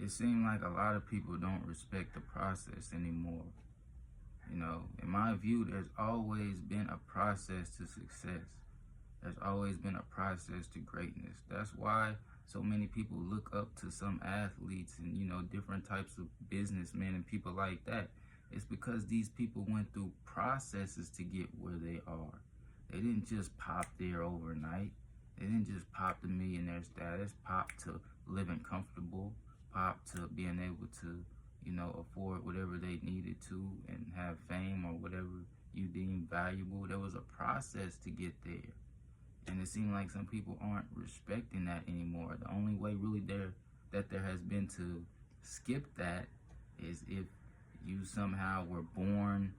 it seems like a lot of people don't respect the process anymore. You know, in my view, there's always been a process to success. There's always been a process to greatness. That's why so many people look up to some athletes and, you know, different types of businessmen and people like that. It's because these people went through processes to get where they are. They didn't just pop there overnight. They didn't just pop the millionaire status, pop to living comfortable, pop to being able to, you know, afford whatever they needed to and have fame or whatever you deem valuable. There was a process to get there. And it seemed like some people aren't respecting that anymore. The only way really there has been to skip that is if you somehow were born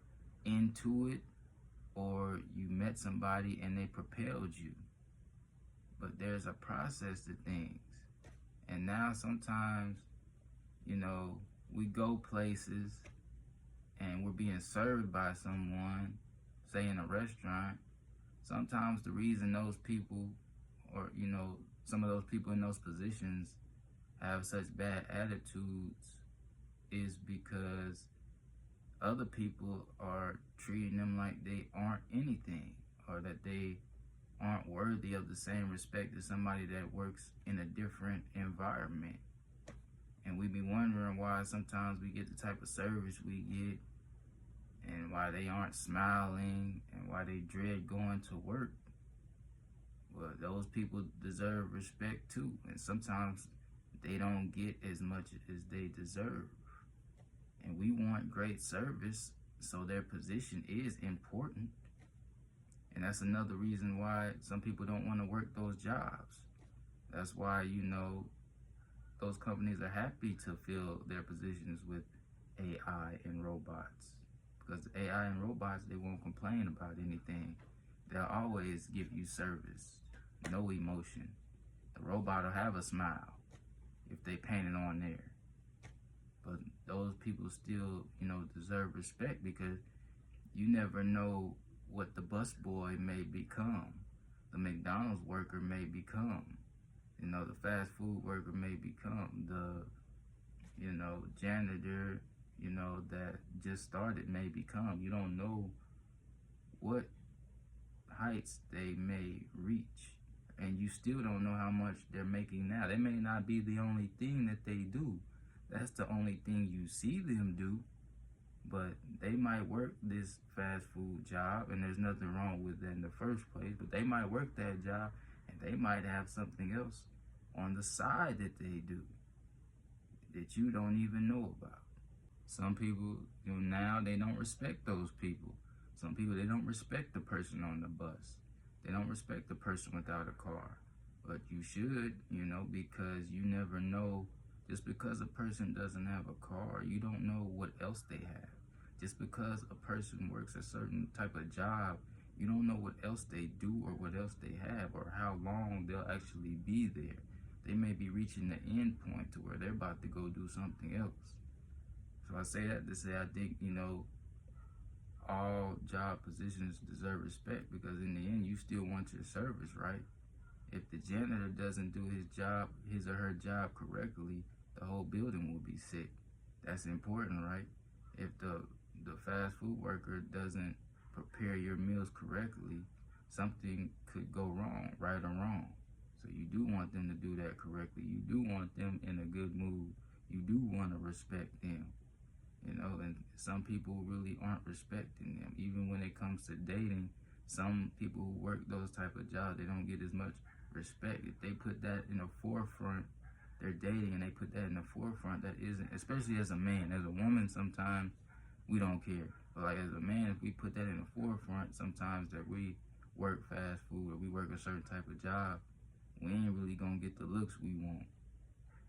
into it or you met somebody and they propelled you. But there's a process to things. And now sometimes, you know, we go places and we're being served by someone, say in a restaurant. Sometimes the reason those people, or, you know, some of those people in those positions have such bad attitudes is because other people are treating them like they aren't anything, or that they aren't worthy of the same respect as somebody that works in a different environment. And we be wondering why sometimes we get the type of service we get, and why they aren't smiling, and why they dread going to work. Well, those people deserve respect too, and sometimes they don't get as much as they deserve. And we want great service, so their position is important. And that's another reason why some people don't want to work those jobs. That's why, you know, those companies are happy to fill their positions with AI and robots. Because AI and robots, they won't complain about anything. They'll always give you service, no emotion. The robot will have a smile if they paint it on there. But those people still, you know, deserve respect, because you never know what the busboy may become, the McDonald's worker may become, you know, the fast food worker may become, the, you know, janitor, you know, that just started may become. You don't know what heights they may reach, and you still don't know how much they're making now. They may not be the only thing that they do. That's the only thing you see them do. But they might work this fast food job, and there's nothing wrong with that in the first place, but they might work that job and they might have something else on the side that they do that you don't even know about. Some people, you know, now they don't respect those people. Some people, they don't respect the person on the bus. They don't respect the person without a car. But you should, you know, because you never know. Just because a person doesn't have a car, you don't know what else they have. Just because a person works a certain type of job, you don't know what else they do or what else they have or how long they'll actually be there. They may be reaching the end point to where they're about to go do something else. So I say that to say I think, you know, all job positions deserve respect, because in the end, you still want your service, right? If the janitor doesn't do his or her job correctly, the whole building will be sick. That's important, right? If the fast food worker doesn't prepare your meals correctly, something could go wrong, right or wrong. So you do want them to do that correctly. You do want them in a good mood. You do want to respect them. You know, and some people really aren't respecting them. Even when it comes to dating, some people who work those type of jobs, they don't get as much respect. If they put that in the forefront, they're dating and they put that in the forefront, that isn't, especially as a man. As a woman, sometimes we don't care. But like as a man, if we put that in the forefront, sometimes that we work fast food or we work a certain type of job, we ain't really gonna get the looks we want,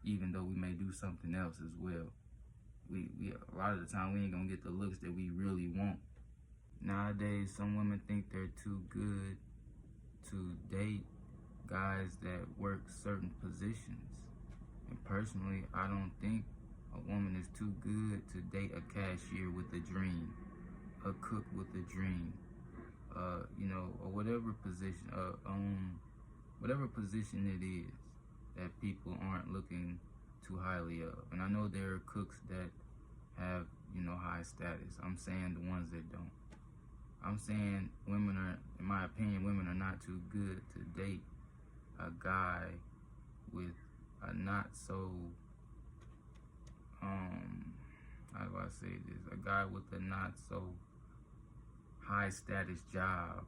even though we may do something else as well. We a lot of the time we ain't gonna get the looks that we really want. Nowadays, some women think they're too good to date guys that work certain positions. And personally, I don't think a woman is too good to date a cashier with a dream, a cook with a dream, you know, or whatever position it is that people aren't looking too highly of. And I know there are cooks that have, high status. I'm saying the ones that don't. I'm saying women are, in my opinion, women are not too good to date a guy with a not so, how do I say this? A guy with a not so high status job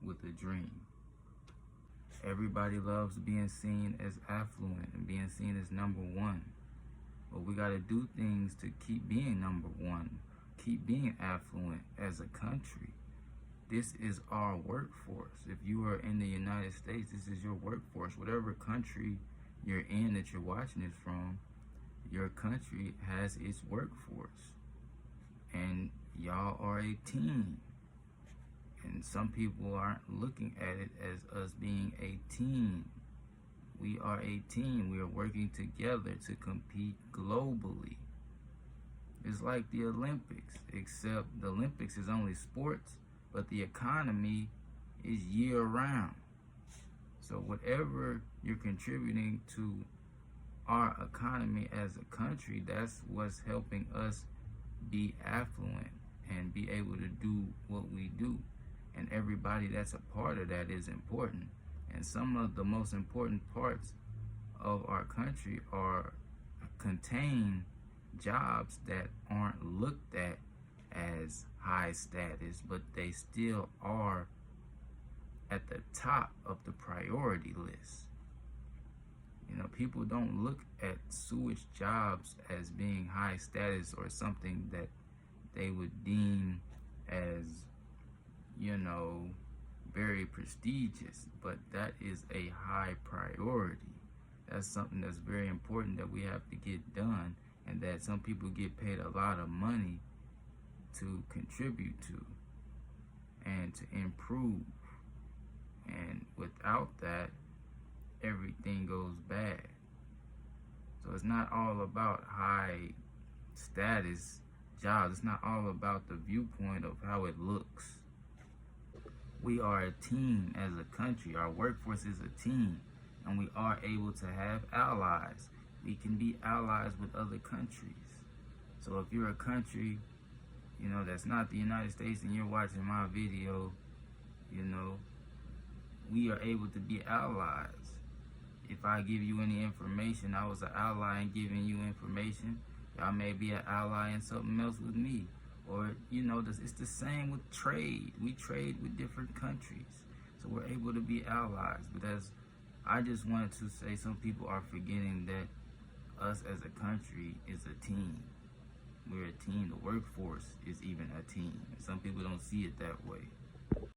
with a dream. Everybody loves being seen as affluent and being seen as number one. But we got to do things to keep being number one, keep being affluent as a country. This is our workforce. If you are in the United States, this is your workforce. Whatever country you're in that you're watching this from, your country has its workforce. And y'all are a team. And some people aren't looking at it as us being a team. We are a team. We are working together to compete globally. It's like the Olympics, except the Olympics is only sports, but the economy is year-round. So whatever you're contributing to our economy as a country, that's what's helping us be affluent and be able to do what we do. And everybody that's a part of that is important. And some of the most important parts of our country contain jobs that aren't looked at as high status, but they still are at the top of the priority list. People don't look at sewage jobs as being high status or something that they would deem as, very prestigious, but that is a high priority. That's something that's very important that we have to get done, and that some people get paid a lot of money to contribute to and to improve. And without that, everything goes bad. So it's not all about high status jobs. It's not all about the viewpoint of how it looks. We are a team as a country. Our workforce is a team, and we are able to have allies. We can be allies with other countries. So if you're a country, that's not the United States and you're watching my video, we are able to be allies. If I give you any information, I was an ally in giving you information. Y'all may be an ally in something else with me. Or, it's the same with trade. We trade with different countries. So we're able to be allies. But as I just wanted to say, some people are forgetting that us as a country is a team. We're a team. The workforce is even a team. And some people don't see it that way.